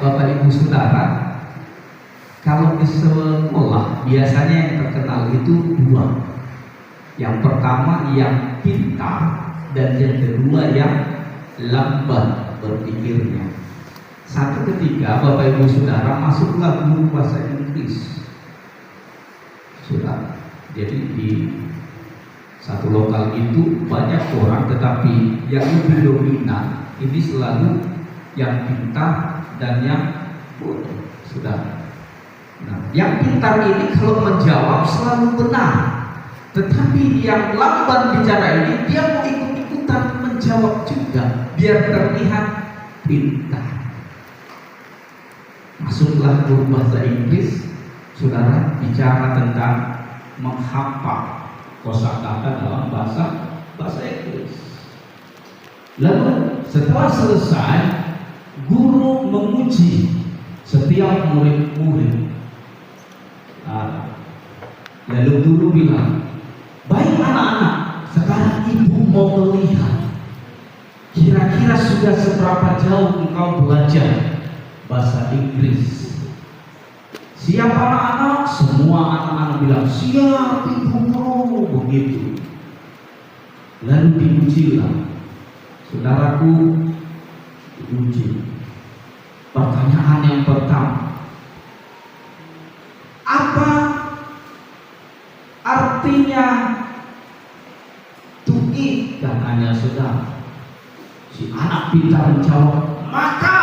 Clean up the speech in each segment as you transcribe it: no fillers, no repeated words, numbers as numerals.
Bapak Ibu Saudara, kalau di sekolah biasanya yang terkenal itu dua. Yang pertama yang pintar, dan yang kedua yang lambat berpikirnya. Satu ketika Bapak Ibu Saudara masuklah guru bahasa Inggris. Sudah. Jadi di satu lokal itu banyak orang, tetapi yang lebih dominan ini selalu yang pintar dan yang bodoh. Sudah. Nah, yang pintar ini kalau menjawab selalu benar, tetapi yang lambat bicara ini dia mau ikut-ikutan menjawab juga biar terlihat pintar. Masuklah guru bahasa Inggris, saudara bicara tentang menghafal kosakata dalam bahasa Inggris. Lalu setelah selesai, guru menguji setiap murid-murid. Lalu guru bilang, baik anak-anak, sekarang ibu mau melihat kira-kira sudah seberapa jauh engkau belajar bahasa Inggris. Siap anak-anak? Semua anak-anak bilang siap ibu guru. Begitu. Lalu diujilah, saudaraku, diuji. Pertanyaan yang pertama, apa artinya to eat? Katanya saudara. Si anak pintar menjawab, maka.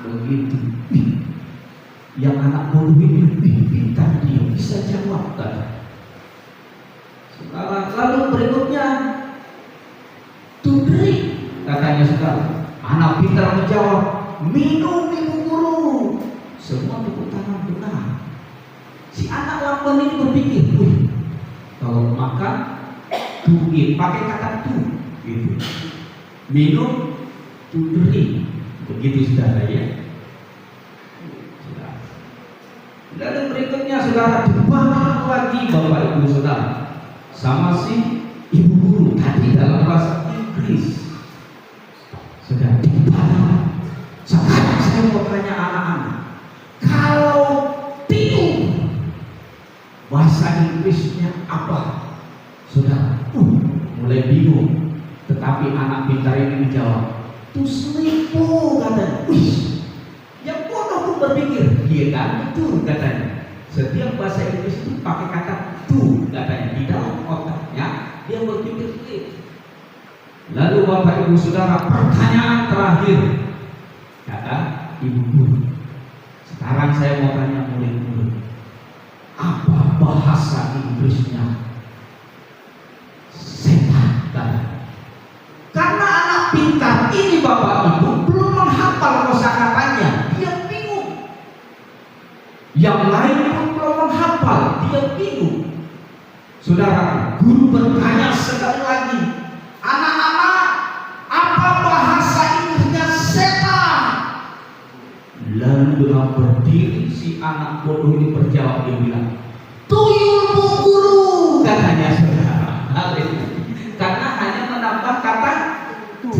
Begitu. Yang anak bodoh ini pintar, dia bisa jawab kan. Lalu berikutnya to drink, katanya saudara. Anak pintar menjawab, minum ibu guru. Semua tepuk tangan benar. Si anak lamban ini berpikir, kalau makan to eat, pakai kata to gitu. Minum to drink. Begitu saudara ya. Lalu berikutnya saudara dibahas lagi Bapak Ibu Saudara sama si ibu guru tadi dalam bahasa Inggris. Sudah dibahas. Sekarang saya mau tanya anak-anak, kalau tidur bahasa Inggrisnya apa? Sudah mulai bingung. Tetapi anak pintar ini menjawab, to sleep, katanya. Yang bodoh pun berpikir, dia kan betul katanya. Setiap bahasa Inggris itu pakai kata to katanya. Di dalam otaknya dia berpikir sleep. Lalu Bapak Ibu Saudara, pertanyaan terakhir, kata ibu guru. Sekarang saya mau tanya murid-murid, apa bahasa Inggrisnya setan? Karena anak pintar ini Bapak Ibu belum menghafal kosakatanya, dia bingung. Yang lain pun belum menghafal, dia bingung. Saudara, guru bertanya sekali lagi, anak-anak, apa bahasa Inggrisnya setan? Lalu dengan berdiri si anak bodoh ini berjawab, dia bilang, tuyul bu guru, katanya saudara. Karena hanya menambah kata tu.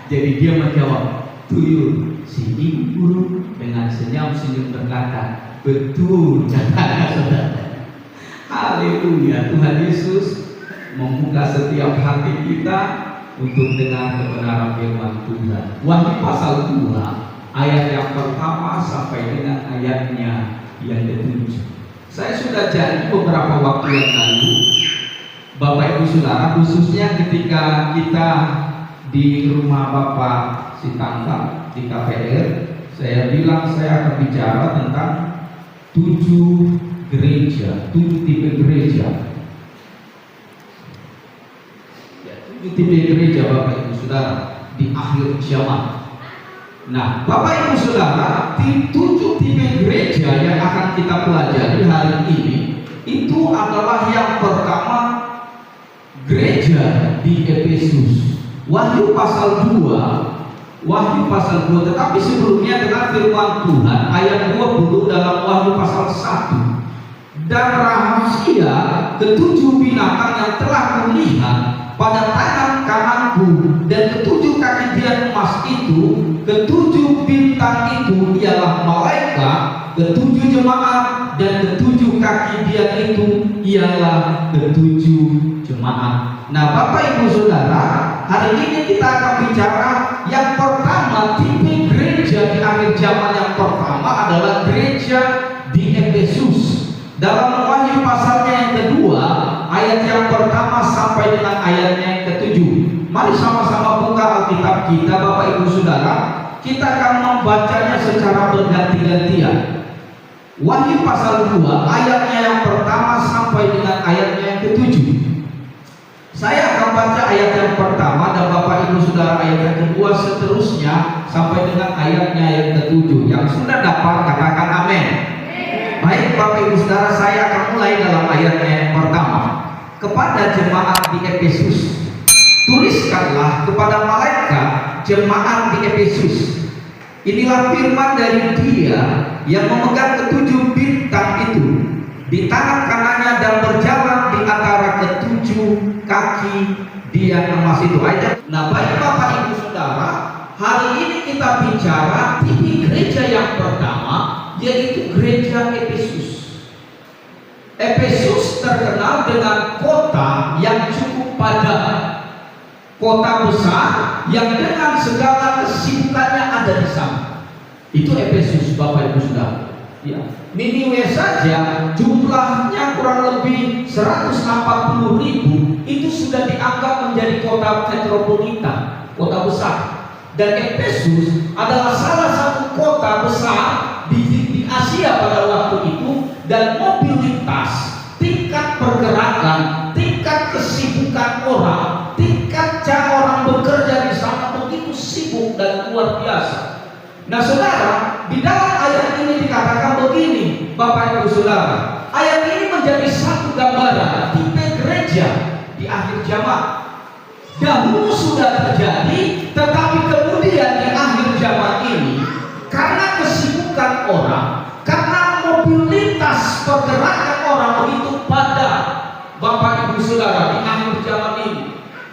Jadi dia menjawab tuyul. Si ibu guru dengan senyum-senyum berkata, betul katanya saudara. Haleluya. Tuhan Yesus membuka setiap hati kita untuk dengar kebenaran firman Tuhan. Wahyu pasal 2 ayat yang pertama sampai dengan ayatnya yang ke-7. Saya sudah janji beberapa waktu yang lalu, Bapak Ibu Saudara, khususnya ketika kita di rumah Bapak Sitangka di KPR, saya bilang saya akan bicara tentang 7 gereja, 7 tipe gereja. Ya, 7 tipe gereja Bapak Ibu Saudara di akhir zaman. Nah, Bapak Ibu Saudara, di 7 tipe gereja yang akan kita pelajari hari ini itu adalah yang pertama, gereja di Efesus. Wahyu pasal 2, tetapi sebelumnya dengan firman Tuhan ayat 20 dalam Wahyu pasal 1. Dan rahasia ketujuh binatang yang telah kulihat pada tangan kananku dan ketujuh kaki dia emas itu, ketujuh bintang ketujuh jemaat, dan ketujuh kaki dia itu ialah ketujuh jemaat. Nah, Bapak Ibu Saudara, hari ini kita akan bicara yang pertama, tipe gereja di akhir zaman yang pertama adalah gereja di Efesus. Dalam Wahyu pasalnya yang kedua, ayat yang pertama sampai dengan ayatnya yang ketujuh. Mari sama-sama buka Alkitab kita, Bapak Ibu Saudara. Kita akan membacanya secara berganti-gantian. Wahyu pasal 2 ayatnya yang pertama sampai dengan ayatnya yang ketujuh. Saya akan baca ayat yang pertama dan Bapak Ibu Saudara ayat yang kedua, seterusnya sampai dengan ayatnya yang ketujuh. Yang sudah dapat katakan amin. Baik Bapak Ibu Saudara, saya akan mulai dalam ayatnya yang pertama. Kepada jemaat di Efesus, tuliskanlah kepada malaikat jemaat di Efesus, inilah firman dari Dia yang memegang ketujuh bintang itu di tangan kanannya dan berjalan di antara ketujuh kaki Dia emas itu. Nah, baik Bapak Ibu Saudara, hari ini kita bicara tipe gereja yang pertama, yaitu gereja Efesus. Efesus terkenal dengan kota yang cukup padat, kota besar yang dengan segala kesibukannya ada di sana. Itu Efesus, Bapak Ibu Saudara. Ya, Niniwe saja jumlahnya kurang lebih 140.000, itu sudah dianggap menjadi kota metropolitan, kota besar. Dan Efesus adalah salah satu kota besar di Asia pada waktu itu, dan mobilitas, tingkat pergerakan, tingkat kesibukan orang, tingkat cara orang bekerja di sana begitu sibuk dan luar biasa. Nah saudara, di dalam ayat ini dikatakan begini, Bapak Ibu Saudara, ayat ini menjadi satu gambaran tipe gereja di akhir zaman. Dahulu sudah terjadi, tetapi kemudian di akhir zaman ini, karena kesibukan orang, karena mobilitas pergerakan orang begitu padat, Bapak Ibu Saudara, di akhir zaman ini.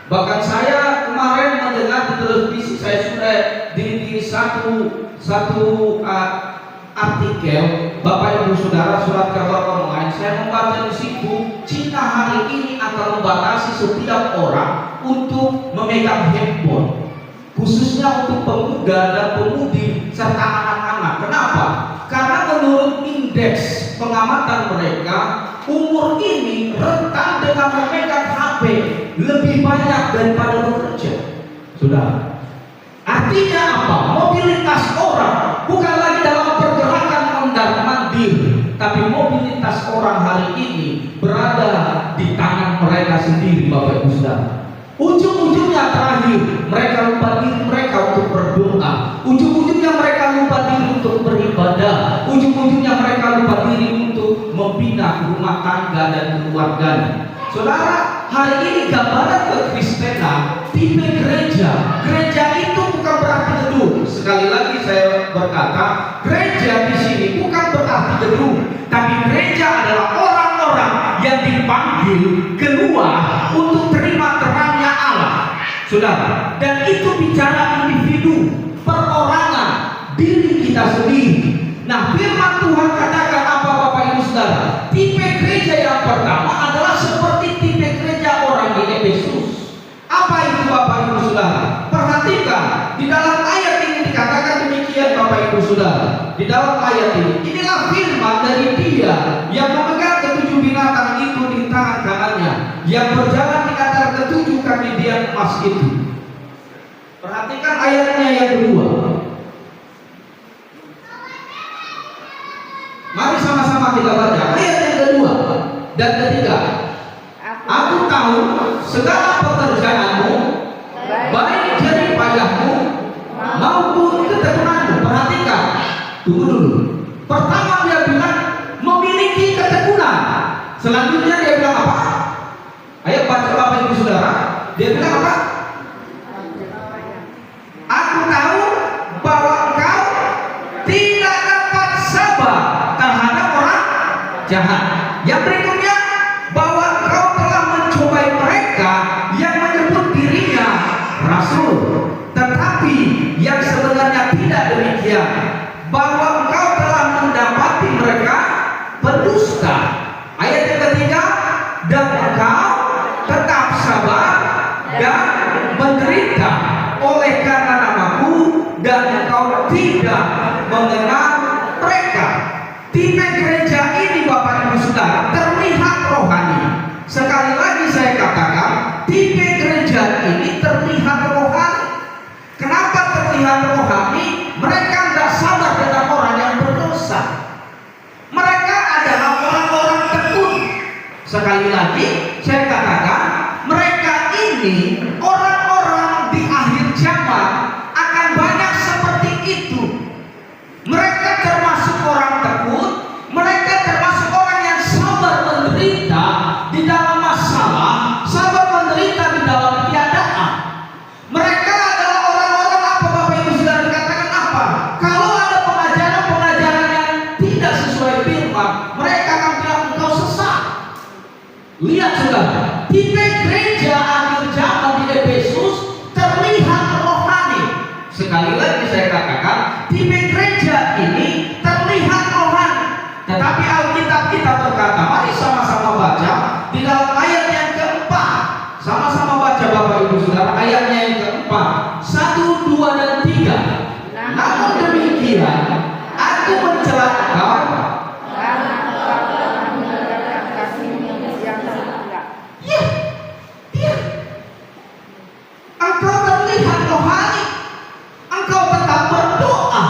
Bahkan saya kemarin mendengar di televisi, saya sudah di satu artikel, Bapak Ibu Saudara, surat kabar online, saya membaca di situ, Cina hari ini akan membatasi setiap orang untuk memegang handphone, khususnya untuk pemuda dan pemudi serta anak-anak. Kenapa? Karena menurut indeks pengamatan mereka, umur ini rentan dengan memegang HP lebih banyak daripada bekerja. Sudah. Artinya apa? Mobilitas orang bukan lagi dalam pergerakan mondar-mandir, tapi mobilitas orang hari ini berada di tangan mereka sendiri, Bapak Ibu Saudara. Ujung-ujungnya terakhir, mereka lupa diri mereka untuk berdoa. Ujung-ujungnya mereka lupa diri untuk beribadah. Ujung-ujungnya mereka lupa diri untuk membina rumah tangga dan keluarganya. Saudara, hari ini gambaran kekristenan, tipe gereja. Gereja itu bukan berarti gedung. Sekali lagi saya berkata, gereja di sini bukan berarti gedung, tapi gereja adalah orang-orang yang dipanggil keluar untuk terima terangnya Allah. Saudara, dan itu bicara individu, perorangan, diri kita sendiri. Nah, firman Tuhan katakan apa, Bapak Ibu Saudara? Tipe gereja yang pertama adalah seperti tipe gereja orang di Efesus. Apa itu, Bapak Ibu Saudara? Perhatikan, di dalam ayat ini dikatakan demikian, Bapak Ibu Saudara. Di dalam ayat ini, inilah firman dari Dia yang memegang ketujuh binatang itu di tangan kanannya, yang berjalan di antara ketujuh kaki Dia emas itu. Perhatikan ayatnya yang kedua. Mari sama-sama kita baca ayat yang kedua dan ketiga. Aku tahu segala pekerjaanmu, baik jerih payahmu maupun ketekunanmu. Perhatikan, tunggu dulu. Pertama dia bilang memiliki ketekunan. Selanjutnya dia bilang apa? Ayo baca Bapak Ibu Saudara. Dia bilang apa? Aku tahu bahwa engkau tidak dapat sabar terhadap orang jahat. Yang berikutnya, bahwa engkau telah mencobai mereka yang menyebut dirinya rasul, tetapi yang sebenarnya tidak demikian. Bahwa engkau telah mendapat berdusta. Ayat yang ketiga, dan engkau tetap sabar dan menderita oleh karena namaku, dan engkau tidak mengenal mereka. Tipe gereja ini Bapak Ibu Saudara terlihat rohani. Sekali lagi saya katakan, tipe gereja ini terlihat rohani. Kenapa terlihat rohani? Mereka tidak sabar dengan orang yang berdosa. Mereka adalah orang-orang tekun. Sekali lagi saya katakan, mereka ini orang-orang di akhir zaman akan banyak seperti itu. Mereka termasuk orang tekun, mereka termasuk orang yang sabar menderita di dalam masalah, sabar menderita di dalam keadaan. Mereka adalah orang-orang apa Bapak Ibu Saudara dikatakan apa? Kalau ada pengajaran-pengajaran yang tidak sesuai firman, mereka akan bilang engkau sesat. Lihat saudara, tipe gereja akhir zaman di Efesus terlihat rohani. Sekali lagi saya katakan, tipe gereja ini terlihat rohani. Tetapi Alkitab kita berkata, mari sama-sama baca di dalam ayat yang keempat. Sama-sama baca Bapak Ibu Saudara, ayatnya yang keempat, 1, 2, dan 3. Namun demikian, aku mencela engkau karena engkau telah meninggalkan kasih-Mu yang semula. Ya. Engkau terlihat rohani. Engkau tetap berdoa.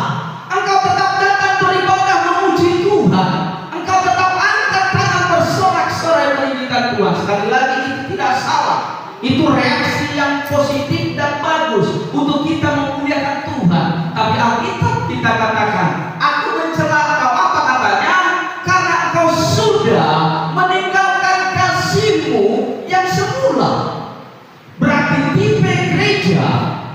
Engkau tetap datang beribadah memuji Tuhan. Engkau tetap angkat tangan bersorak-sorai meninggikan Tuhan. Sekali lagi itu tidak salah. Itu reaksi yang positif dan bagus untuk kita memuliakan Tuhan. Tapi Alkitab kita katakan, aku mencela engkau. Apa katanya? Karena engkau sudah meninggalkan kasih-Mu yang semula. Berarti tipe gereja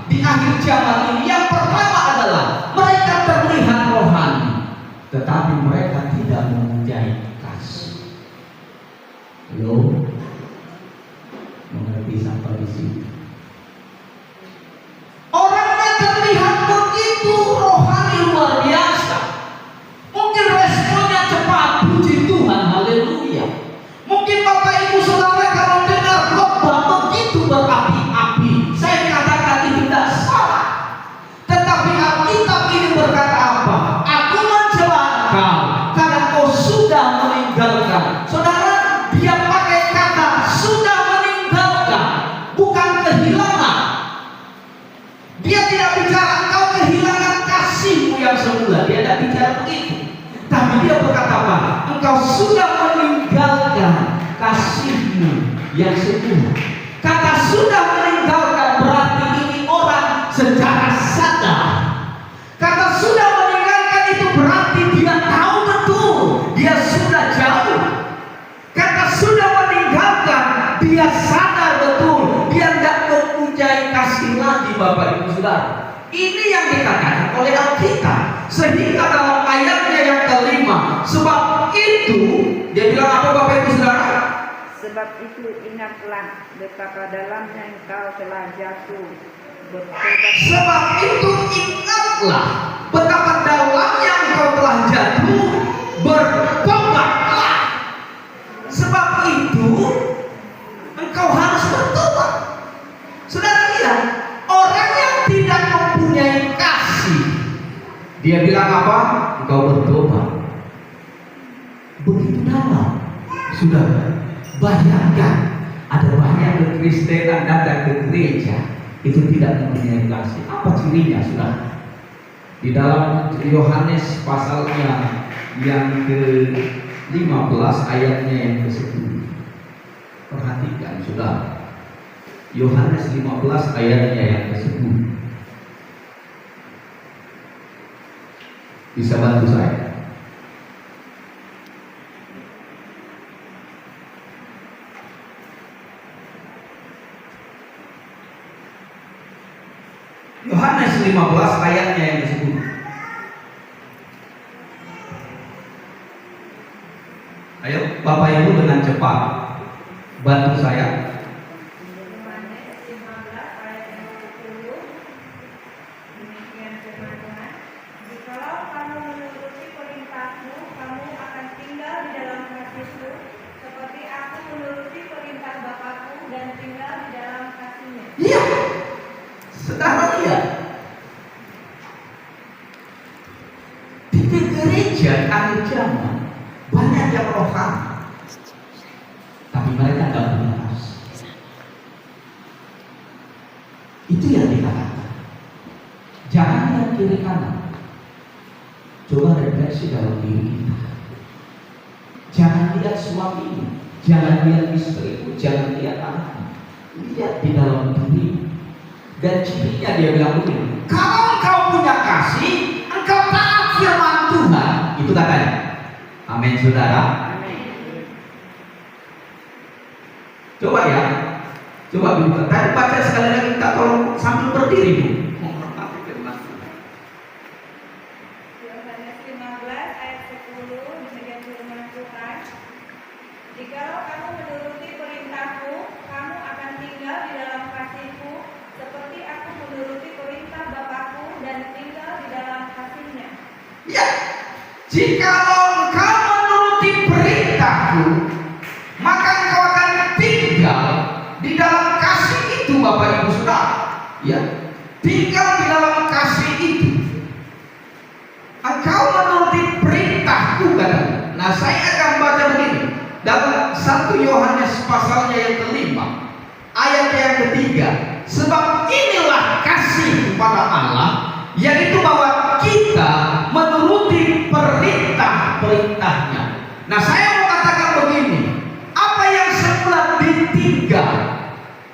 di akhir zaman ini yang pertama adalah mereka terlihat rohani, tetapi mereka tidak mempunyai kasih. Lo mengerti sampai di sini? Orangnya terlihat begitu rohani luar biasa. Mungkin responnya cepat, puji Tuhan, haleluya. Mungkin Bapak Ibu Saudara kalau dengar khotbah begitu berapi-api, saya katakan itu tidak salah. Tetapi Alkitab ini berkata apa? Aku mencela engkau karena kau sudah meninggalkan. Saudara, dia pakai kata sudah meninggalkan, bukan kehilangan. Dia tidak bicara engkau kehilangan kasih-Mu yang semula. Dia tidak bicara begitu. Tapi dia berkata apa? Engkau sudah meninggalkan kasih-Mu yang semula. Kata sudah meninggalkan berarti ini orang secara sadar. Kata sudah meninggalkan itu berarti dia tahu betul dia sudah jauh. Kata sudah meninggalkan, dia sadar betul dia tidak mempunyai kasih lagi Bapak Ibu Saudara. Ini yang dikatakan oleh Alkitab. Sehingga dalam ayatnya yang kelima, sebab itu dia bilang apa Bapak Ibu Saudara? Sebab itu ingatlah betapa dalamnya engkau telah jatuh, bertobat. Sebab itu ingatlah betapa dalamnya engkau telah jatuh, bertobatlah. Sebab itu engkau harus bertobat. Saudara lihat, orang yang tidak mempunyai kasih, dia bilang apa? Engkau bertobat. Begitu dalam. Sudah bayangkan, ada banyak kekristenan datang ke gereja itu tidak mempunyai kasih. Apa cirinya, saudara? Di dalam Yohanes pasalnya yang ke-15 ayatnya yang ke-10. Perhatikan, saudara. Yohanes 15 ayatnya yang ke-10. Bisa bantu saya? Yohanes 15 ayatnya yang ke-10. Ayo Bapak Ibu dengan cepat bantu saya. Yohanes 15 ayat 10. Demikian firman Tuhan, Jikalau kamu menuruti perintahku, kamu akan tinggal di dalam kasihku, seperti aku menuruti perintah Bapakku dan tinggal di dalam kasihnya. Iya, saudara lihat. Di gereja akhir zaman banyak yang rohani, tapi mereka nggak punya kasih. Itu yang dikatakan. Jangan lihat kiri kanan. Coba refleksi dalam diri kita. Jangan lihat suamimu, jangan lihat istrimu, jangan lihat anakmu. Lihat di dalam diri. Dan cirinya dia bilang begini, kalau engkau punya kasih, engkau taat firman Tuhan. Itu katanya. Amin, saudara. Coba ya, coba Bu. Tadi baca sekali lagi, kita tolong sambil berdiri Bu. Yohanes 15 ayat 10 demikian firman Tuhan. Jikalau kamu menuruti perintahku, kamu akan tinggal di dalam kasihku, seperti aku menuruti perintah Bapakku dan tinggal di dalam kasihnya. Ya, jikalau engkau menuruti perintahku, maka engkau akan tinggal di dalam kasih itu, Bapak Ibu Saudara. Ya, tinggal di dalam kasih itu. Engkau menuruti perintahku kan? Nah, saya akan baca begini dalam 1 Yohanes pasalnya yang kelima, ayat yang ketiga. Sebab inilah kasih kepada Allah, yaitu bahwa kita menuruti perintah-perintahnya. Nah, saya mau katakan begini, apa yang semula ditinggal,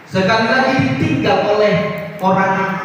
sekali lagi ditinggal oleh orang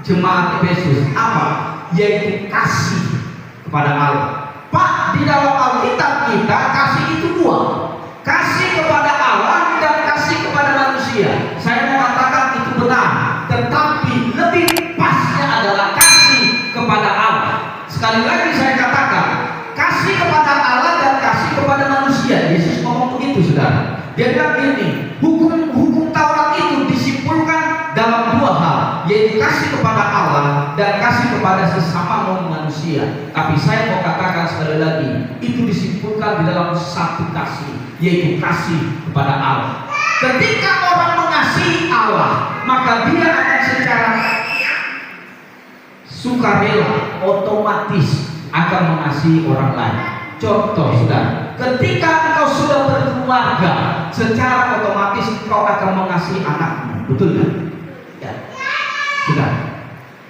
jemaat Efesus, apa? Yaitu kasih kepada Allah. Pak, di dalam Alkitab kita kasih itu dua, kasih kepada Allah dan kasih kepada manusia. Saya mau katakan itu benar, tetapi lebih pasnya adalah kasih kepada Allah. Sekali lagi saya katakan, kasih kepada Allah dan kasih kepada manusia. Yesus ngomong begitu, saudara. Dia bilang gini, hukum Taurat itu disimpulkan dalam dua hal, yaitu kasih kepada Allah dan kasih kepada sesama manusia. Tapi saya mau katakan sekali lagi, itu disimpulkan di dalam satu kasih, yaitu kasih kepada Allah. Ketika orang mengasihi Allah, maka dia akan secara sukarela, otomatis akan mengasihi orang lain. Contoh, saudara, ketika engkau sudah berkeluarga, secara otomatis engkau akan mengasihi anakmu, betul kan? Ya, sudah.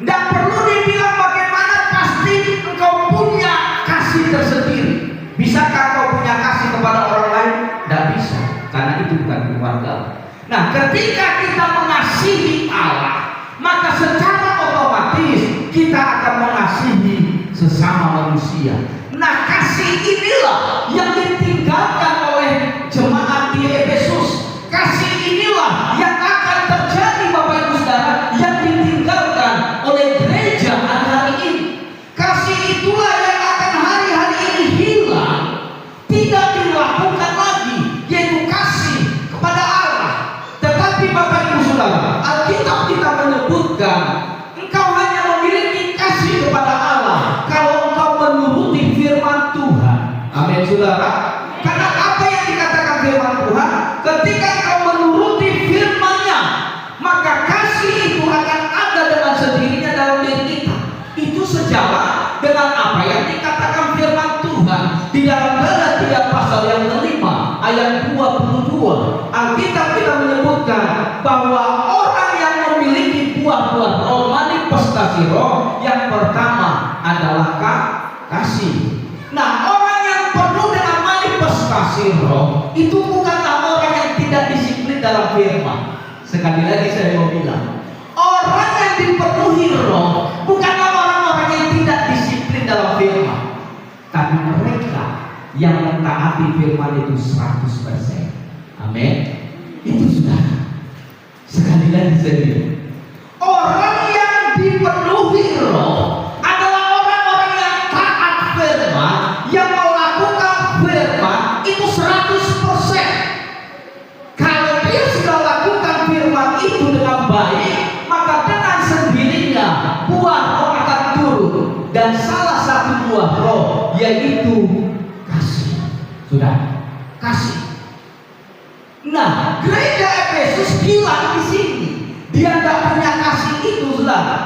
Tidak perlu dibilang bagaimana, pasti engkau punya kasih tersendiri. Bisakah engkau punya kasih kepada orang lain? Tidak bisa, karena itu bukan keluarga. Nah, ketika kita mengasihi Allah, maka secara otomatis kita akan mengasihi sesama manusia. Nah, kasih inilah yang ditinggalkan oleh jemaat di Efesus. Kasih inilah yang akan terjadi, Bapak Ibu Saudara, yang ditinggalkan oleh gereja hari ini. Kasih itulah yang akan hari-hari ini hilang, tidak dilakukan lagi, yaitu kasih kepada Allah. Tetapi Bapak Ibu Saudara, Alkitab kita menyebutkan engkau hanya memiliki kasih kepada Allah kalau engkau menuruti firman Tuhan. Amin, saudara. Karena apa yang dikatakan firman Tuhan, ketika engkau menuruti firman-Nya, maka kasih itu akan ada dengan sendirinya dalam diri kita. Itu sejalan dengan apa yang dikatakan firman Tuhan di dalam Galatia pasal yang kelima ayat 22. Alkitab kita menyebutkan bahwa orang yang memiliki buah-buah roh, manifestasi roh, yang pertama adalah kasih. Nah, orang yang penuh dengan manifestasi roh itu bukanlah orang yang tidak disiplin dalam firman. Sekali lagi saya mau bilang, orang yang dipenuhi roh bukanlah orang-orang yang tidak disiplin dalam firman, tapi mereka yang mentaati firman itu 100%. Amin. Itu sudah. Sekali lagi saya bilang, orang yang dipenuhi roh adalah orang-orang yang taat firman, yang melakukan firman itu 100%. Kalau dia sudah lakukan firman itu dengan baik, maka dengan sendirinya buah roh akan turun. dan salah satu buah roh, yaitu kasih. Sudah, kasih. Nah, gereja Efesus bilang di sini, dia tidak punya kasih itu, saudara.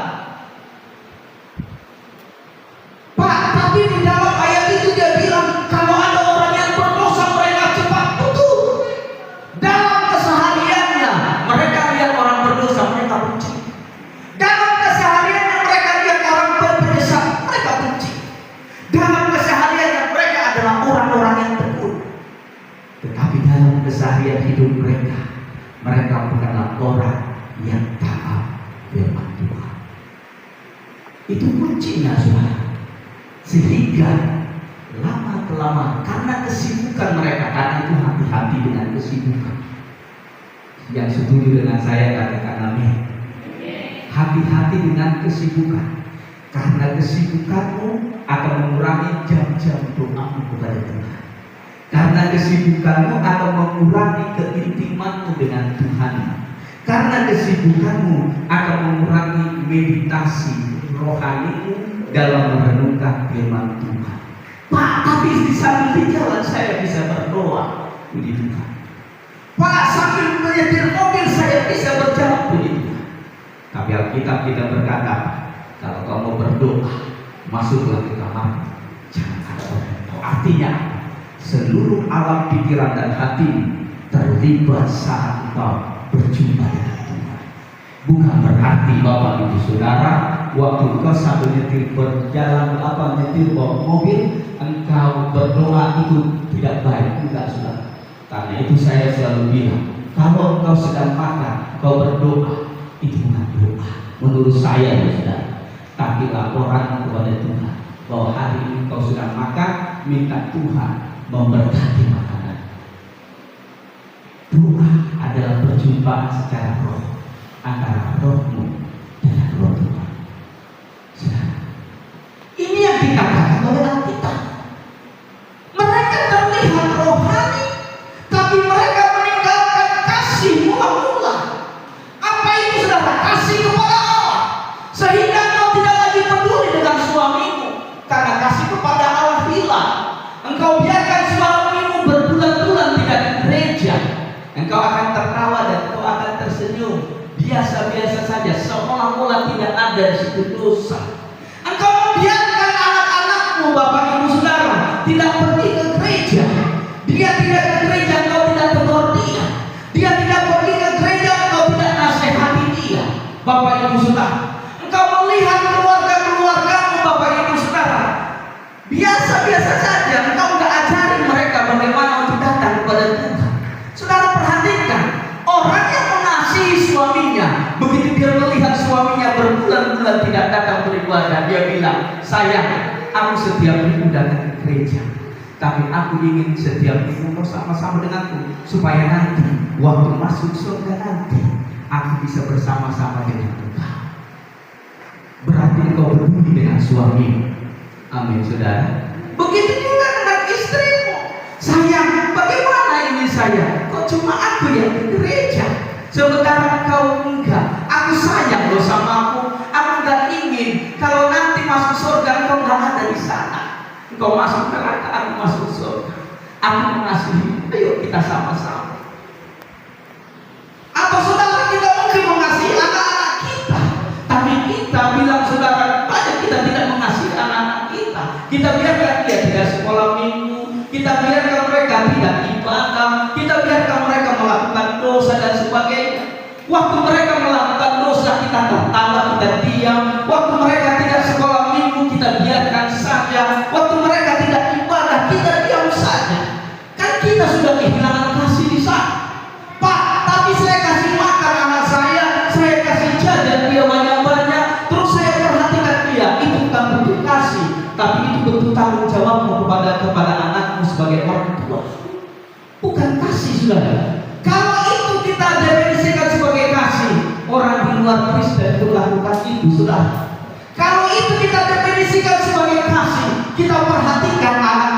Pak, tapi di dalam ayat itu dia bilang kalau ada orang yang berdosa mereka cepat putus. Dalam kesehariannya mereka lihat orang berdosa mereka benci. Dalam kesehariannya mereka lihat orang berdosa mereka benci. Dalam kesehariannya mereka adalah orang-orang yang tekun. Tetapi dalam keseharian hidup mereka, mereka bukanlah orang yang taat firman Tuhan. Itu kuncinya, saudara. Sehingga lama kelamaan karena kesibukan mereka, karena itu hati-hati dengan kesibukan. Yang setuju dengan saya katakan amin. Hati-hati dengan kesibukan, karena kesibukanmu akan mengurangi jam-jam doamu kepada Tuhan. Karena kesibukanmu akan mengurangi keintimanmu dengan Tuhan. Karena kesibukanmu akan mengurangi meditasi rohanimu dalam merenungkan firman Tuhan. Pak, tapi sambil di jalan saya bisa berdoa, puji Tuhan. Pak, sambil menyetir mobil saya bisa berjalan, puji Tuhan. Tapi Alkitab kita berkata, kalau kamu berdoa, masuklah ke kamar, jangan ada orang. Artinya, seluruh alam pikiran dan hati terlibat saat engkau berjumpa dengan Tuhan. Bukan berarti Bapak Ibu Saudara, waktu engkau sambil nyetir berjalan nyetir bawa mobil, engkau berdoa itu tidak baik, tidak, saudara. Karena itu saya selalu bilang, kalau engkau sedang makan, engkau berdoa, itu bukan doa menurut saya, saudara. Tapi laporan kepada Tuhan bahwa hari ini engkau sedang makan, minta Tuhan memberkati makanan. Doa adalah perjumpaan secara roh antara rohmu dengan roh Tuhan. Ini yang dikatakan oleh Alkitab. Mereka terlihat rohani, tapi mereka meninggalkan kasih mula-mula. Apa itu, saudara? Kasih kepada Allah. Sehingga engkau tidak lagi peduli dengan suamimu, karena kasih kepada Allah hilang. Engkau biarkan suamimu berbulan-bulan tidak di gereja. Engkau akan tertawa dan engkau akan tersenyum biasa-biasa saja, seolah-olah tidak ada di situ dosa. Engkau membiarkan anak-anakmu, Bapak Ibu Saudara, tidak pergi ke gereja. Dia tidak ke gereja, engkau tidak tegur dia. Dia tidak pergi ke gereja, engkau tidak nasihati dia. Bapak Ibu Saudara, engkau melihat keluarga-keluargamu, Bapak Ibu Saudara, biasa-biasa saja. Engkau tidak ajari mereka bagaimana untuk datang kepada Tuhan. Saudara perhatikan, orang yang mengasihi suaminya, begitu dia melihat suaminya berbulan-bulan tidak datang beribadah, dia bilang, sayang, aku setiap minggu datang ke gereja, tapi aku ingin setiap minggu bersama-sama denganku, supaya nanti waktu masuk surga nanti aku bisa bersama-sama dengan Tuhan. Berarti engkau peduli dengan suami. Amin, saudara. Begitu juga dengan istrimu. Sayang, bagaimana ini sayang? Kok cuma aku yang ke gereja, sementara kau enggak? Aku sayang loh sama aku. Aku enggak ingin kalau nanti masuk surga engkau enggak ada di sana. Engkau masuk neraka, aku masuk surga. Aku mengasihi. Ayo kita sama-sama. Atau saudara kita mungkin mengasihi anak-anak kita, tapi kita bilang, saudara, banyak kita tidak mengasihi anak-anak kita. Kita biarkan dia tidak sekolah minggu, kita biarkan mereka tidak ibadah, kita biarkan mereka melakukan dosa dan sebagainya. Waktu mereka melakukan dosa kita tertawa, kita diam. Waktu mereka tidak sekolah minggu, kita biarkan saja. Waktu mereka tidak ibadah, kita diam saja. Kan kita sudah kehilangan kasih di sana. Pak, tapi saya kasih makan anak saya kasih jajan dia banyak-banyak, terus saya perhatikan dia. Itu bukan bentuk kasih, tapi itu bentuk tanggung jawabmu kepada anakmu sebagai orang tua. Bukan kasih, saudara. Kalau itu kita definisikan sebagai kasih, orang di luar Kristen itu melakukan itu, saudara. Kalau itu kita definisikan sebagai kasih, kita perhatikan anak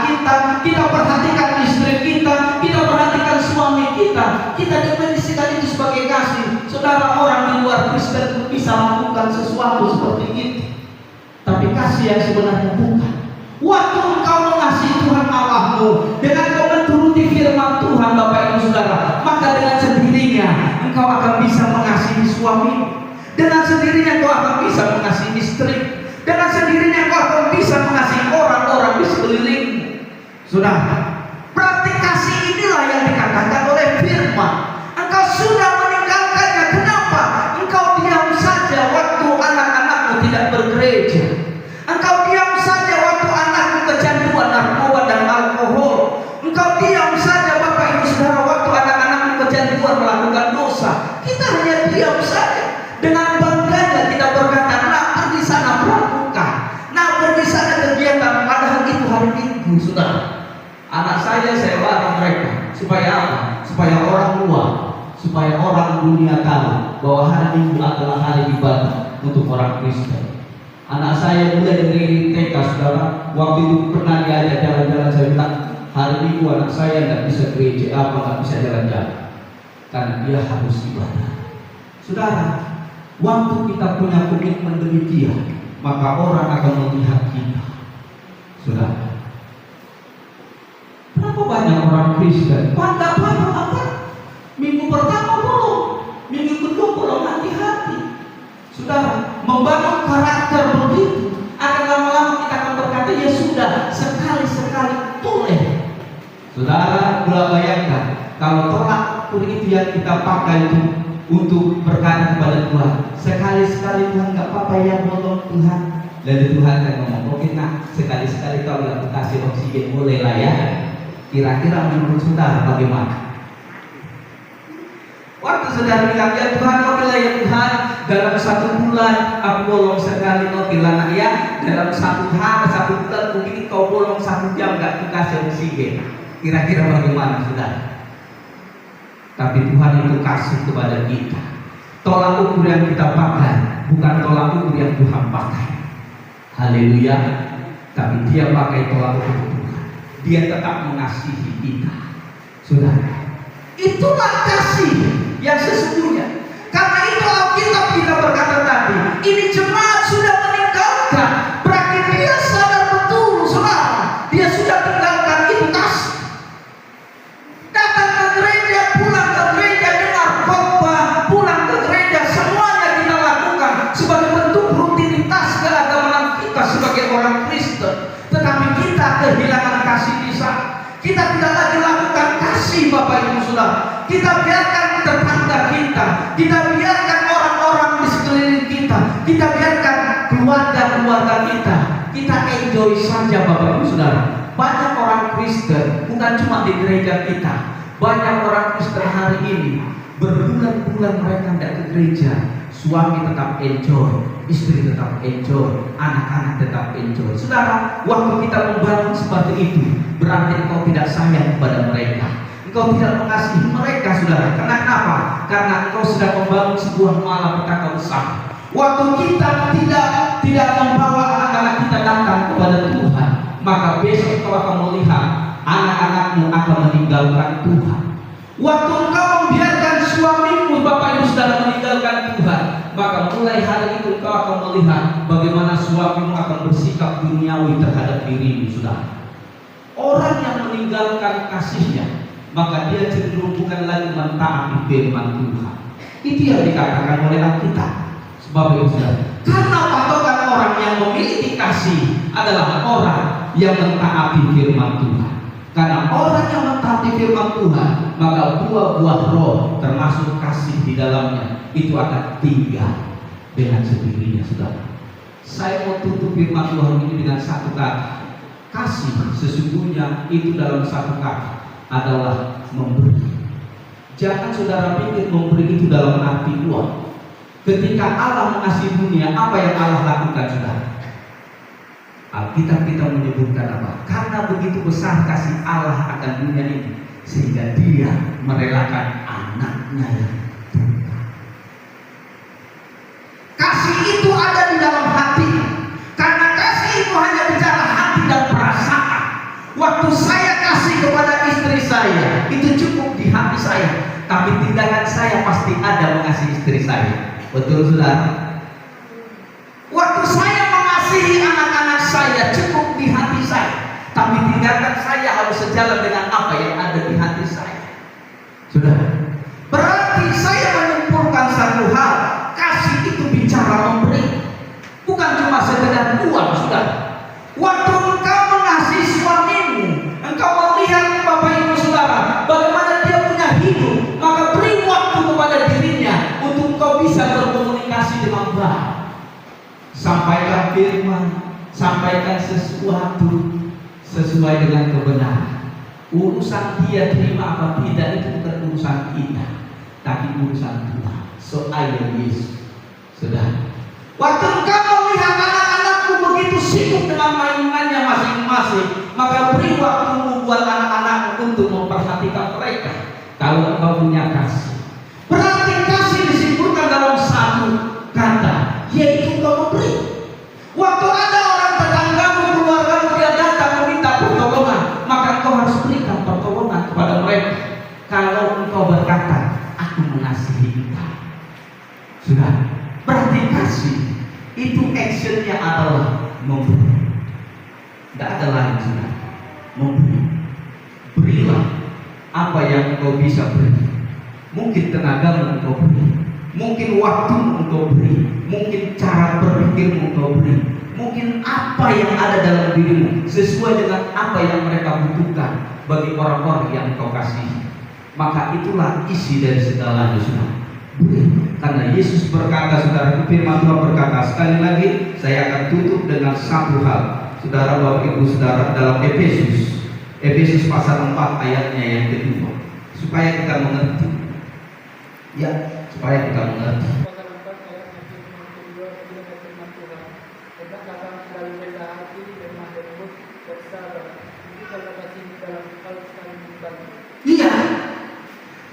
kita perhatikan istri kita perhatikan suami kita definisikan itu sebagai kasih. Saudara, orang di luar Kristen bisa melakukan sesuatu seperti itu. Tapi kasih yang sebenarnya bukan. Waktu engkau mengasihi Tuhan Allahmu dengan kau menuruti firman Tuhan, Bapak Ibu Saudara, maka dengan sendirinya engkau akan bisa mengasihi suami, dengan sendirinya engkau akan bisa mengasihi istri, dengan sendirinya engkau akan bisa mengasihi orang-orang di sekelilingmu. Saudara, berarti kasih inilah yang dikatakan oleh firman. Engkau sudah meninggalkannya. Kenapa? Engkau diam saja waktu anak-anakmu tidak bergereja. Engkau diam saja waktu anakmu kecanduan narkoba dan alkohol. Engkau diam saja Bapak Ibu Saudara waktu anak-anakmu kecanduan melakukan dosa. Kita hanya diam saja. Dengan bangganya kita berkata, nak pergi sana pramuka, nak pergi sana kegiatan, padahal itu hari Minggu. Saudara, anak saya larang mereka. Supaya apa? Supaya orang luar, supaya orang dunia tahu bahwa hari Minggu adalah hari ibadah untuk orang Kristen. Anak saya mulai dari TK, saudara, waktu itu pernah diajak jalan-jalan. Saya bilang, hari Minggu anak saya nggak bisa gereja, nggak bisa jalan-jalan, karena dia harus ibadah. Saudara, waktu kita punya komitmen demikian, maka orang akan melihat kita. Saudara, berapa banyak orang Kristen pada apa? Minggu pertama belum, minggu kedua belum hati-hati. Saudara, membangun karakter begitu, akan lama-lama kita akan berkata, ya sudah, sekali-sekali boleh. Saudara, boleh bayangkan kalau tolak ukur itu yang kita pakai itu untuk berkata kepada Tuhan, sekali-sekali Tuhan nggak apa-apa ya, bolong Tuhan. Lalu Tuhan akan ngomong, oke nak, sekali-sekali kau nggak kasih oksigen, boleh lah ya. Kira-kira menurut saudara bagaimana? Waktu saudara bilang, ya Tuhan, oke lah ya Tuhan, dalam 1 bulan aku bolong sekali, oke lah nak ya. Dalam 1 bulan mungkin kau bolong 1 jam nggak dikasih oksigen. Kira-kira bagaimana saudara? Tapi Tuhan itu kasih kepada kita. Tolak ukur yang kita pakai bukan tolak ukur yang Tuhan pakai. Haleluya. Tapi dia pakai tolak ukur Tuhan. Dia tetap mengasihi kita. Saudara, itulah kasih yang sesungguhnya. Karena itu Alkitab kita berkata tadi, ini jemaat sudah meninggalkan. Berarti dia sadar betul, saudara, dia sudah tinggalkan itu kasih. Datang ke gereja, pulang ke gereja, dengar khotbah, pulang ke gereja, semuanya kita lakukan sebagai bentuk rutinitas keagamaan kita sebagai orang Kristen. Tetapi kita kehilangan kasih di sana. Kita tidak lagi lakukan kasih, Bapak Ibu Saudara. Kita biarkan tetangga kita biarkan orang-orang di sekeliling kita biarkan keluarga-keluarga kita enjoy saja, Bapak Ibu Saudara. Banyak orang Kristen, bukan cuma di gereja kita, banyak orang Kristen hari ini berbulan-bulan mereka tidak ke gereja. Suami tetap enjoy, istri tetap enjoy, anak-anak tetap enjoy. Saudara, waktu kita membangun seperti itu, berarti engkau tidak sayang kepada mereka, engkau tidak mengasihi mereka, saudara. Karena kenapa? Karena engkau sedang membangun sebuah malapetaka besar. Waktu kita tidak membawa anak-anak kita datang kepada Tuhan, maka besok engkau akan melihat anak-anakmu akan meninggalkan Tuhan. Waktu engkau membiarkan suamimu, Bapak Ibu Saudara, meninggalkan Tuhan, maka mulai hari itu engkau akan melihat bagaimana suamimu akan bersikap duniawi terhadap dirimu, saudara. Orang yang meninggalkan kasihnya, maka dia cenderung bukan lagi mentaati firman Tuhan. Itu yang dikatakan oleh Alkitab. Sebab itu saudara, karena patokan orang yang memiliki kasih adalah orang yang mentaati firman Tuhan. Karena orang yang mentaati firman Tuhan, maka buah-buah roh termasuk kasih di dalamnya itu akan tinggal dengan sendirinya, saudara. Saya mau tutup firman Tuhan ini dengan satu kata. Kasih sesungguhnya itu dalam satu kata adalah memberi. Jangan saudara pikir memberi itu dalam arti uang. Ketika Allah mengasihi dunia, apa yang Allah lakukan, saudara? Alkitab kita menyebutkan apa? Karena begitu besar kasih Allah akan dunia ini, sehingga dia merelakan anaknya yang tunggal. Kasih itu ada di dalam hati. Karena kasih itu hanya bicara hati dan perasaan. Waktu saya kasih kepada istri saya, itu cukup di hati saya. Tapi tindakan saya pasti ada mengasihi istri saya. Betul, saudara? Waktu saya mengasihi anak-anak tindakan saya harus sejalan dengan apa yang ada di hati saya. Sudah. Berarti saya menyimpulkan satu hal, kasih itu bicara memberi, bukan cuma sekedar uang. Sudah. Waktu engkau mengasihi suamimu, engkau melihat Bapak Ibu Saudara bagaimana dia punya hidup, maka beri waktu kepada dirinya untuk engkau bisa berkomunikasi dengan baik. Sampaikan firman, sampaikan sesuatu sesuai dengan kebenaran. Urusan dia terima apa tidak itu bukan urusan kita, tapi urusan Tuhan. So I Yesus. Sudah. Waktu engkau melihat anak-anakmu begitu sibuk dengan mainannya masing-masing, maka beri waktumu buat anak-anakmu untuk memperhatikan mereka. Kalau engkau punya kasih, berarti kasih disimpulkan dalam satu kata, yaitu engkau memberi. Waktu ada orang tetanggamu, keluargamu, dia datang meminta pertolongan, maka engkau harus berikan pertolongan kepada mereka. Kalau engkau berkata, aku mengasihi engkau, sudah. Berarti kasih itu actionnya adalah memberi. Tidak ada lain, sudah. Memberi. Berilah apa yang engkau bisa beri. Mungkin tenagamu engkau beri, mungkin waktumu engkau beri, mungkin cara berpikirmu engkau beri, mungkin apa yang ada dalam dirimu sesuai dengan apa yang mereka butuhkan bagi orang-orang yang engkau kasihi. Maka itulah isi dari segalanya, sudah. Beri. Karena Yesus berkata, saudara, firman Tuhan berkata, sekali lagi saya akan tutup dengan satu hal, saudara, Bapak Ibu Saudara, dalam Efesus pasal 4 ayatnya yang kedua, supaya kita mengerti, ya, supaya kita mengerti. Iya,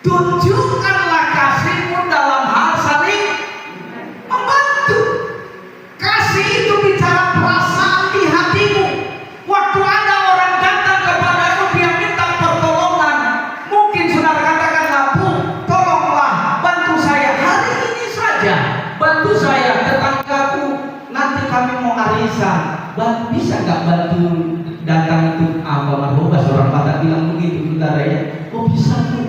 tunjukkanlah kasihmu dalam hal saling membantu. Kasih itu bicara perasaan di hatimu. Waktu ada orang datang kepadamu, dia minta pertolongan, mungkin saudara katakan, Bu, tolonglah bantu saya hari ini saja, bantu saya, tetanggaku nanti kami mau arisan, bisa nggak bantu datang untuk apa narkoba? Seorang Batak bilang begitu, saudara, ya. Oh bisa, Bu.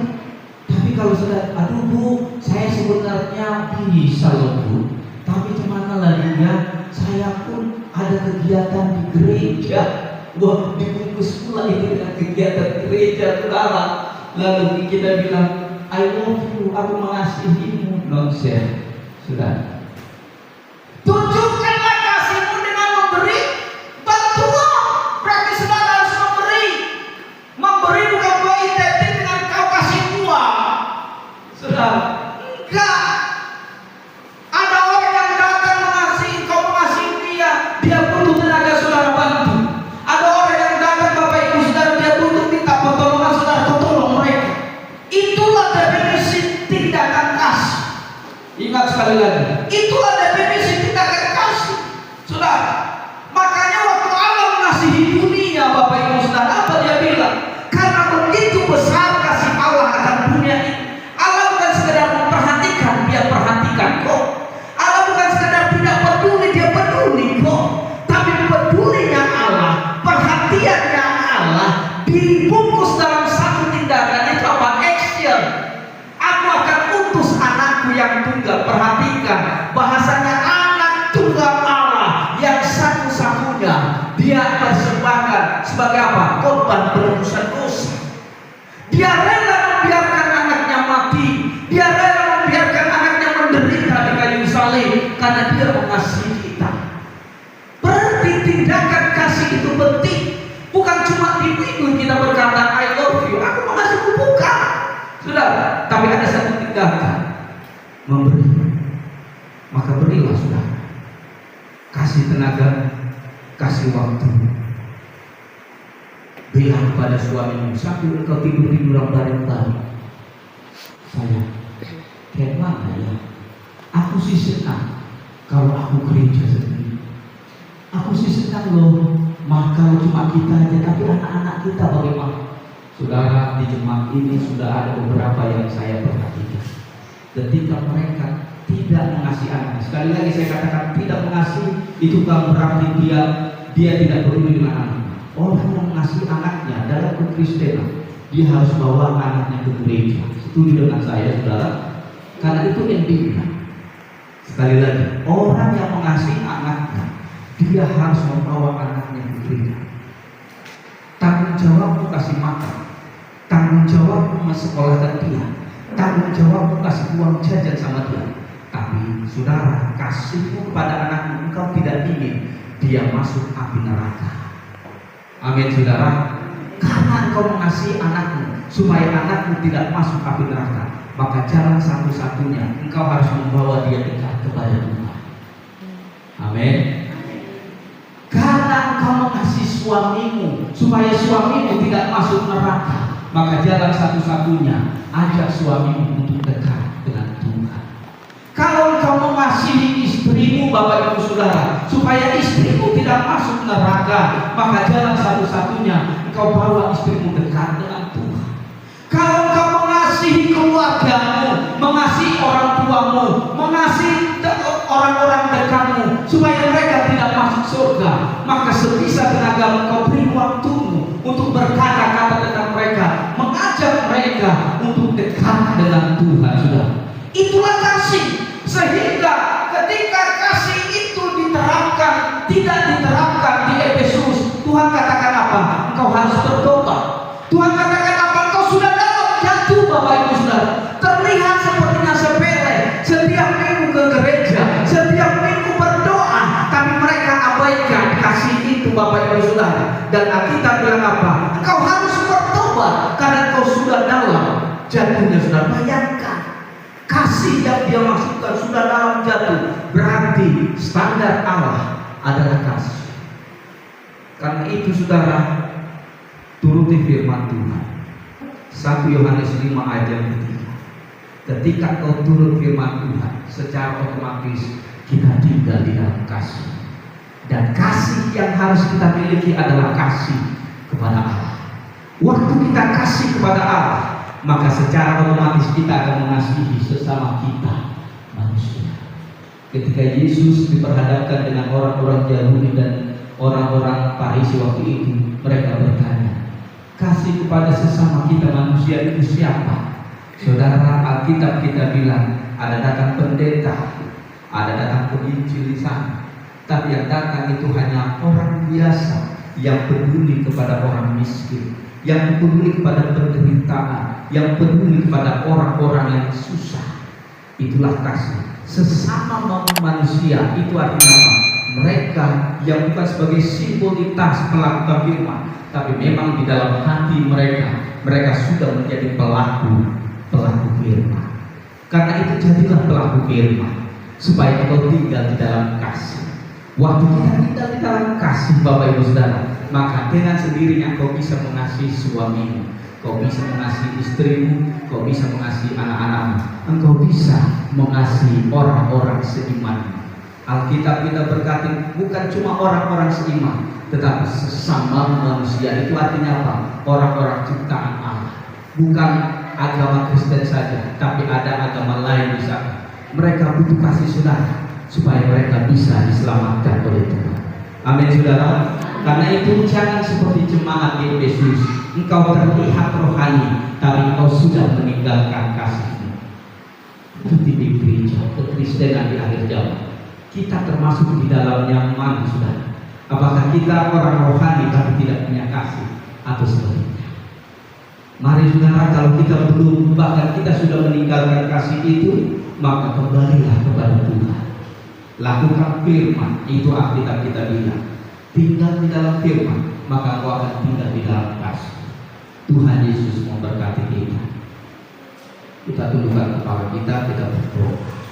Tapi kalau sudah, aduh Bu, saya sebenarnya bisa loh Bu, tapi gimana lagi ya, saya pun ada kegiatan di gereja. Wah, dibungkus pula itu dengan kegiatan gereja, saudara. Lalu kita bilang, I love you, aku mengasihimu. Nonsense, sudah. Tunjukkanlah kasihmu dengan memberi bantuan. Berarti saudara harus memberi. Memberi bukan buat identik dengan kau kasih uang. Sudah. Enggak. Ada orang yang datang mengasihi, kau mengasihi dia butuh tenaga, saudara bantu. Ada orang yang datang, Bapak Ibu Saudara, dia butuh minta pertolongan, saudara tolong mereka. Itulah definisi tindakan kasih. Ingat sekali lagi, itulah definisi tindakan kasih. Sudah. Makanya waktu Allah mengasihi dunia, Bapak Ibu Saudara, apa dia bilang? Karena begitu besar kasih Allah akan dunia ini. Allah bukan sekedar memperhatikan, dia perhatikan kok. Allah bukan sekedar tidak peduli, dia peduli kok. Tapi pedulinya Allah, perhatiannya Allah dibungkus dalam satu tindakan, itu apa? Action. Aku akan utus anakku yang tunggal. Perhatikan, bahasanya anak tunggal Allah yang satu-satunya dia persembahkan sebagai apa? Korban penebusan dosa. Dia rela membiarkan anaknya mati, dia rela membiarkan anaknya menderita di kayu salib karena dia mengasihi kita. Berarti tindakan kasih itu penting. Bukan cuma di minggu kita berkata I love you, aku mengasihimu, bukan. Sudah, tapi ada satu tindakan, memberi. Maka berilah, sudah. Kasih tenaga, kasih waktu. Bilang kepada suamimu, sambil engkau tidur-tiduran bareng-bareng, saya, kayak mana ya? Aku sih senang kalau aku gereja sendiri. Aku sih senang loh, maka cuma kita aja, tapi anak-anak kita bagaimana? Saudara, di jemaat ini sudah ada beberapa yang saya perhatikan. Ketika mereka tidak mengasihi anak, sekali lagi saya katakan tidak mengasihi, itu bukan berarti dia tidak peduli dengan anak. Orang yang mengasihi anaknya dalam kekristenan, dia harus bawa anaknya ke gereja. Setuju dengan saya, saudara? Karena itu intinya. Sekali lagi, orang yang mengasihi anaknya, dia harus membawa anaknya ke gereja. Tanggung jawabmu kasih makan, tanggung jawabmu mensekolahkan dia, tanggung jawabmu kasih uang jajan sama dia. Tapi saudara, kasihmu kepada anakmu, engkau tidak ingin dia masuk api neraka. Amin, saudara. Karena engkau mengasihi anakmu supaya anakmu tidak masuk api neraka, maka jalan satu-satunya engkau harus membawa dia dekat kepada Tuhan. Amin. Karena engkau mengasihi suamimu supaya suamimu tidak masuk neraka, maka jalan satu-satunya ajak suamimu untuk dekat dengan Tuhan. Kalau engkau mengasihi istrimu, Bapak Ibu Saudara, supaya istrimu tidak masuk neraka, maka jalan satu-satunya engkau bawa istrimu dekat dengan Tuhan. Kalau engkau mengasihi keluargamu, mengasihi orang tuamu, mengasihi orang-orang dekatmu, supaya mereka tidak masuk surga, maka sebisa tenaga engkau beri waktumu untuk berkata-kata dengan mereka, mengajak mereka untuk dekat dengan Tuhan. Sudah, itulah kasih. Sehingga ketika kasih itu diterapkan, tidak diterapkan di Efesus, Tuhan katakan apa? Engkau harus bertobat. Tuhan katakan apa? Engkau sudah dalam jatuh, Bapak Ibu Saudara. Terlihat sepertinya sepele, setiap minggu ke gereja, setiap minggu berdoa, tapi mereka abaikan kasih itu, Bapak Ibu Saudara. Dan Alkitab bilang apa? Engkau harus bertobat karena engkau sudah dalam jatuhnya. Saudara, bayangkan kasih yang dia maksudkan sudah dalam jatuh. Berarti standar Allah adalah kasih. Karena itu saudara, turuti firman Tuhan. 1 Yohanes 5 ayat yang ketiga. Ketika kau turut firman Tuhan, secara otomatis kita tinggal di dalam kasih. Dan kasih yang harus kita miliki adalah kasih kepada Allah. Waktu kita kasih kepada Allah, maka secara otomatis kita akan mengasihi sesama kita, manusia. Ketika Yesus diperhadapkan dengan orang-orang Yahudi dan orang-orang Farisi waktu itu, mereka bertanya, kasih kepada sesama kita manusia itu siapa? Saudara, Alkitab kita bilang ada datang pendeta, ada datang penginjil di sana, tapi yang datang itu hanya orang biasa yang peduli kepada orang miskin, yang peduli kepada penderitaan, yang peduli kepada orang-orang yang susah. Itulah kasih. Sesama manusia itu artinya apa? Mereka yang bukan sebagai simbolitas melakukan firman, tapi memang di dalam hati mereka sudah menjadi pelaku firman. Karena itu jadilah pelaku firman, supaya kau tinggal di dalam kasih. Waktu kita tinggal di dalam kasih, Bapak Ibu Saudara, maka dengan sendirinya kau bisa mengasihi suamimu, kau bisa mengasihi istrimu, kau bisa mengasihi anak-anakmu, engkau bisa mengasihi orang-orang seiman. Alkitab kita berkata bukan cuma orang-orang seiman, tetapi sesama manusia. Itu artinya apa? Orang-orang ciptaan Allah. Bukan agama Kristen saja, tapi ada agama lain di sana. Mereka butuh kasih saudara, supaya mereka bisa diselamatkan oleh Tuhan. Amin, saudara. Karena itu jangan seperti jemaat di Efesus, engkau terlihat rohani, tapi engkau sudah meninggalkan kasihmu. Itu titik gereja kekristenan di akhir zaman. Kita termasuk di dalamnya mana, saudara? Apakah kita orang rohani tapi tidak punya kasih, atau sebaliknya? Mari saudara, kalau kita belum, bahkan kita sudah meninggalkan kasih itu, maka kembalilah kepada Tuhan. Lakukan firman, itu Alkitab kita bilang. Tinggal di dalam firman, maka kau akan tinggal di dalam kasih. Tuhan Yesus memberkati kita. Kita tundukkan kepala kita berdoa.